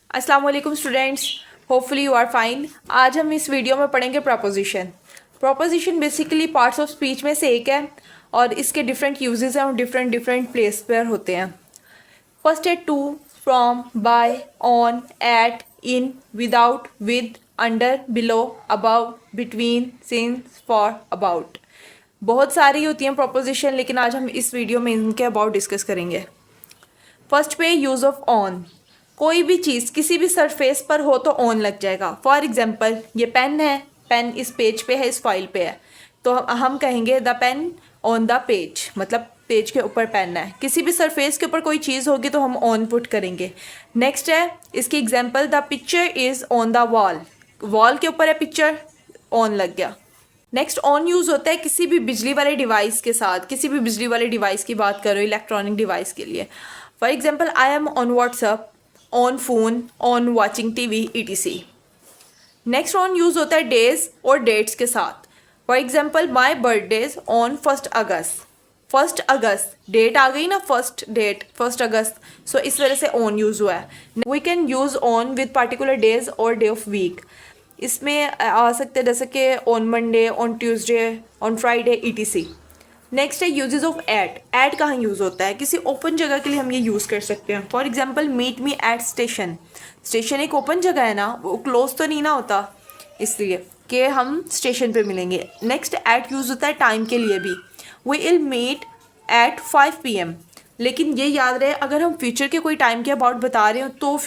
अस्सलाम वालेकुम students, hopefully you are fine. आज हम इस वीडियो में पढ़ेंगे preposition. Preposition basically parts of speech में से एक है और इसके डिफरेंट यूजेस हैं और डिफरेंट प्लेस पर होते हैं। फर्स्ट है to, from, by, on, at, in, without, with, under, below, above, between, since, for, about. बहुत सारी होती हैं प्रोपोजिशन, लेकिन आज हम इस वीडियो में इनके अबाउट डिस्कस करेंगे। फर्स्ट पे यूज़ ऑफ ऑन। कोई भी चीज़ किसी भी सरफेस पर हो तो ऑन लग जाएगा। फॉर एग्जांपल ये पेन है, पेन इस पेज पे है, इस फाइल पे है, तो हम कहेंगे the pain on the page, मतलब पेज के ऊपर पेन है। किसी भी सरफेस के ऊपर कोई चीज़ होगी तो हम ऑन पुट करेंगे। नेक्स्ट है इसकी example, the picture is on the wall. Wall के ऊपर है पिक्चर, ऑन लग गया। नेक्स्ट ऑन यूज़ होता है किसी भी बिजली वाले डिवाइस के साथ। किसी भी बिजली वाले डिवाइस की बात करो, इलेक्ट्रॉनिक डिवाइस के लिए। For example I am on WhatsApp, on phone, on watching TV, etc। Next on use होता है डेज और डेट्स के साथ। For example my birthday's on 1 August. 1 अगस्त डेट आ गई ना, फर्स्ट डेट 1 अगस्त, सो इस वजह से ऑन यूज़ हुआ है। We can use on with particular days और डे ऑफ वीक। इसमें आ सकते हैं जैसे कि on Monday, on Tuesday, on Friday, etc। Next है यूजेस ऑफ एट। एट कहाँ यूज़ होता है? किसी ओपन जगह के लिए हम ये यूज़ कर सकते हैं। For example meet me at station. Station एक ओपन जगह है ना, वो क्लोज तो नहीं ना होता, इसलिए कि हम स्टेशन पे मिलेंगे। नेक्स्ट एट यूज़ होता है टाइम के लिए भी। We will meet at 5 PM। लेकिन ये याद रहे, अगर हम फ्यूचर के कोई टाइम के अबाउट बता रहे हो तो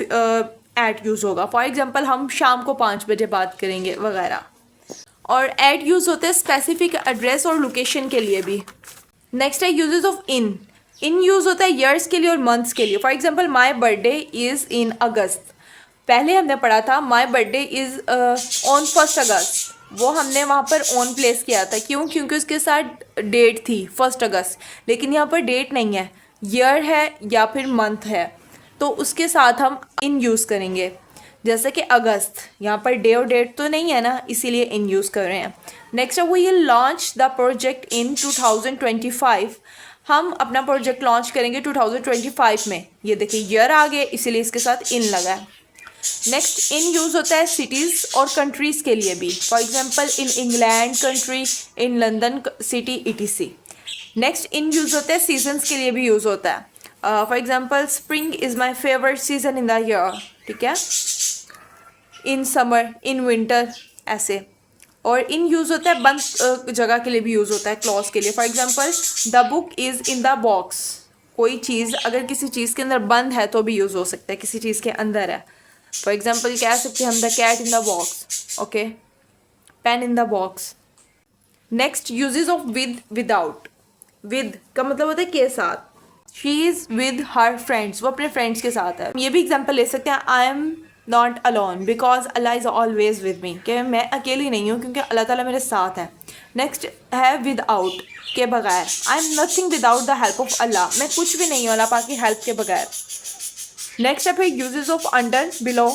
एट यूज़ होगा। फॉर एग्जाम्पल हम शाम को 5 बजे बात करेंगे वगैरह। और एट यूज़ होते हैं स्पेसिफिक एड्रेस और लोकेशन के लिए भी। नेक्स्ट है uses of in. In use होता है ईयर्स के लिए और मंथ्स के लिए। For example my birthday is in August. पहले हमने पढ़ा था my birthday is on 1 August, वो हमने वहाँ पर ऑन प्लेस किया था। क्यों? क्योंकि उसके साथ डेट थी 1 अगस्त, लेकिन यहाँ पर डेट नहीं है, ईयर है या फिर मंथ है, तो उसके साथ हम इन यूज़ करेंगे। जैसे कि अगस्त, यहाँ पर डे और डेट तो नहीं है ना, इसीलिए इन यूज़ कर रहे हैं। नेक्स्ट है we will launch the project in 2025। हम अपना प्रोजेक्ट लॉन्च करेंगे 2025 में। ये देखिए ईयर आ गए, इसीलिए इसके साथ इन लगा है। नेक्स्ट इन यूज़ होता है सिटीज़ और कंट्रीज़ के लिए भी। For example in England country, in London city, etc। Next in use होता है सीजन्स के लिए भी यूज़ होता है। For example spring is my favourite season in the year, ठीक है। इन समर, इन विंटर, ऐसे। और इन यूज़ होता है बंद जगह के लिए भी यूज़ होता है, क्लॉज के लिए। For example the book is in the box. कोई चीज़ अगर किसी चीज़ के अंदर बंद है तो भी यूज़ हो सकता है, किसी चीज़ के अंदर है। फॉर एग्जांपल कह सकते हैं हम the cat in the box, okay, pen in the box. Next uses of with, without. With का मतलब होता है के साथ। She is with her friends, वो अपने फ्रेंड्स के साथ है। ये भी एग्जाम्पल ले सकते हैं, I am not alone because Allah is always with me, कि मैं अकेली नहीं हूँ क्योंकि अल्लाह ताला मेरे साथ है। नेक्स्ट है विदाउट, के बगैर। I am nothing without the help of Allah, मैं कुछ भी नहीं हूँ अल्लाह पाक की हेल्प के बगैर। नेक्स्ट है फिर uses of under, below.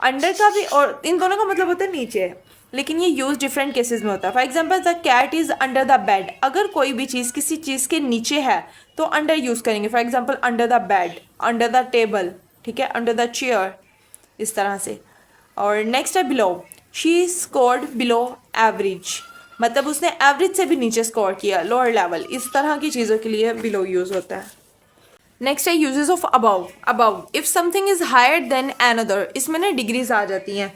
Under का भी और इन दोनों का मतलब होता है नीचे, लेकिन ये यूज़ डिफरेंट केसेस में होता है। For example the cat is under the bed. अगर कोई भी चीज़ किसी चीज़ के नीचे है तो अंडर यूज़ करेंगे। For example under the bed, under the table, ठीक है, अंडर द चेयर, इस तरह से। और नेक्स्ट है below. She scored below average, मतलब उसने एवरेज से भी नीचे स्कोर किया, लोअर लेवल। इस तरह की चीज़ों के लिए बिलो यूज़ होता है। नेक्स्ट है uses of above. Above, if something is higher than another, इसमें ना डिग्रीज आ जाती हैं।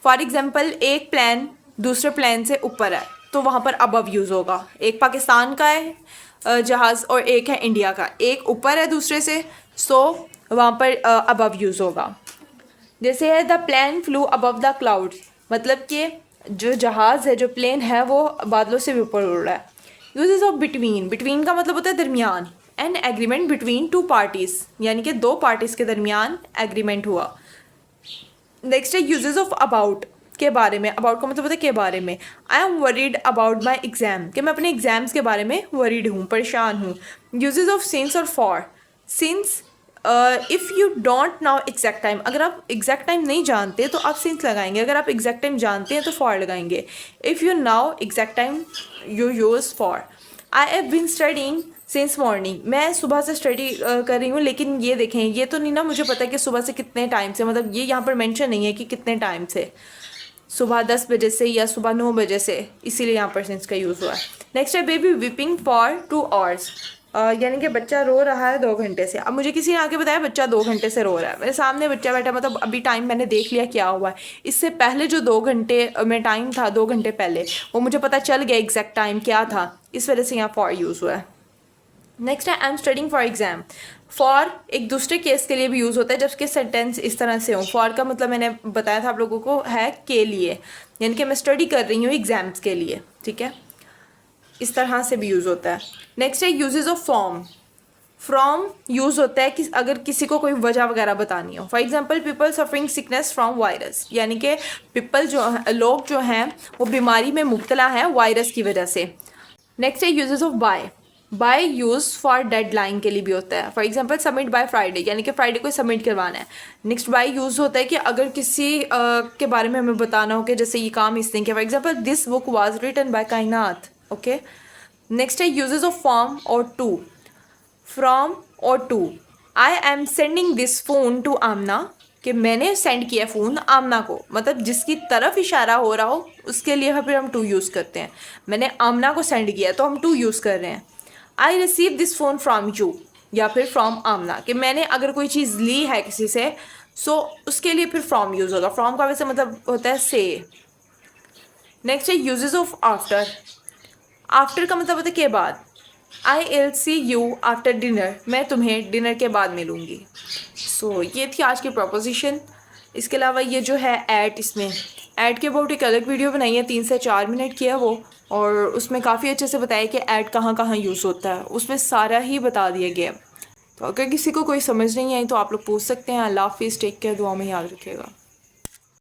फॉर एग्जाम्पल एक प्लान दूसरे प्लान से ऊपर है तो वहाँ पर अबव यूज़ होगा। एक पाकिस्तान का है जहाज़ और एक है इंडिया का, एक ऊपर है दूसरे से, सो वहाँ पर अबव यूज़ होगा। जैसे है the plane flew above the clouds, मतलब कि जो जहाज़ है, जो प्लेन है, वो बादलों से भी ऊपर उड़ रहा है। Uses of between. बिटवीन का मतलब होता है दरमियान। एन एग्रीमेंट बिटवीन 2 पार्टीज़, यानी कि 2 पार्टीज़ के दरमियान एग्रीमेंट हुआ। नेक्स्ट है यूजेस ऑफ अबाउट, के बारे में। अबाउट का मतलब होता है के बारे में। I am worried about my exam, कि मैं अपने एग्ज़ाम्स के बारे में वरीड हूँ, परेशान हूँ। यूजेस ऑफ सिंस और for. Since, if you don't now exact time, अगर आप एग्जैक्ट टाइम नहीं जानते तो आप सिंस लगाएंगे, अगर आप एग्जैक्ट टाइम जानते हैं तो फॉर लगाएंगे। If you now exact time you use for. I have been studying since morning, मैं सुबह से स्टडी कर रही हूँ, लेकिन ये देखें ये तो नहीं ना मुझे पता कि सुबह से कितने टाइम से, मतलब ये यहाँ पर मेंशन नहीं है कि कितने टाइम से, सुबह 10 बजे से या सुबह 9 बजे से, इसीलिए यहाँ पर सिंस का यूज़ हुआ है। नेक्स्ट है बेबी वीपिंग फॉर 2 आवर्स, यानी कि बच्चा रो रहा है 2 घंटे से। अब मुझे किसी ने आके बताया बच्चा 2 घंटे से रो रहा है, मेरे सामने बच्चा बैठा, मतलब अभी टाइम मैंने देख लिया क्या हुआ है। इससे पहले जो 2 घंटे में टाइम था, 2 घंटे पहले, वो मुझे पता चल गया एग्जैक्ट टाइम क्या था, इस वजह से यहाँ फॉर यूज़ हुआ है। नेक्स्ट है I am studying for exam. For एक दूसरे केस के लिए भी यूज़ होता है, जबकि सेंटेंस इस तरह से हो। फॉर का मतलब मैंने बताया था आप लोगों को है के लिए, यानी कि मैं स्टडी कर रही हूँ एग्जाम्स के लिए, ठीक है, इस तरह से भी यूज़ होता है। नेक्स्ट है uses of form. From use होता है कि अगर किसी को कोई वजह वगैरह बतानी हो। For example people suffering sickness from virus, यानी कि पीपल लोग जो हैं वो बीमारी में मुब्तला हैं वायरस की वजह से। नेक्स्ट है uses of by. By use for deadline के लिए भी होता है। For example submit by Friday, यानी कि फ्राइडे को सबमिट करवाना है। नेक्स्ट बाय यूज़ होता है कि अगर किसी के बारे में हमें बताना हो कि जैसे ये काम इसने किया। For example this book was written by Kaynat. Okay, next है यूजेस ऑफ फ्रॉम और टू। फ्रॉम और to, I am sending this phone to Aamna, कि मैंने सेंड किया फ़ोन आमना को, मतलब जिसकी तरफ इशारा हो रहा हो उसके लिए फिर हम टू यूज़ करते हैं। मैंने आमना को सेंड किया तो हम टू यूज़ कर रहे हैं। I receive this phone from you, या फिर फ्रॉम आमना, कि मैंने अगर कोई चीज़ ली है किसी से, सो उसके लिए फिर फ्रॉम यूज़ होगा। फ्रॉम का वैसे मतलब होता है से। नेक्स्ट है यूजेस ऑफ आफ्टर। आफ्टर का मतलब होता है के बाद। I will see you after dinner, मैं तुम्हें डिनर के बाद मिलूँगी। सो ये थी आज की प्रोपोजिशन। इसके अलावा ये जो है ऐट, इसमें ऐट के अबाउट एक अलग वीडियो बनाई है, 3 से 4 मिनट की है वो, और उसमें काफ़ी अच्छे से बताया कि ऐट कहाँ कहाँ यूज़ होता है, उसमें सारा ही बता दिया गया। तो अगर किसी को कोई समझ नहीं आई तो आप लोग पूछ सकते हैं। अल्लाह हाफिज़, टेक केयर, दुआ में याद रखिएगा।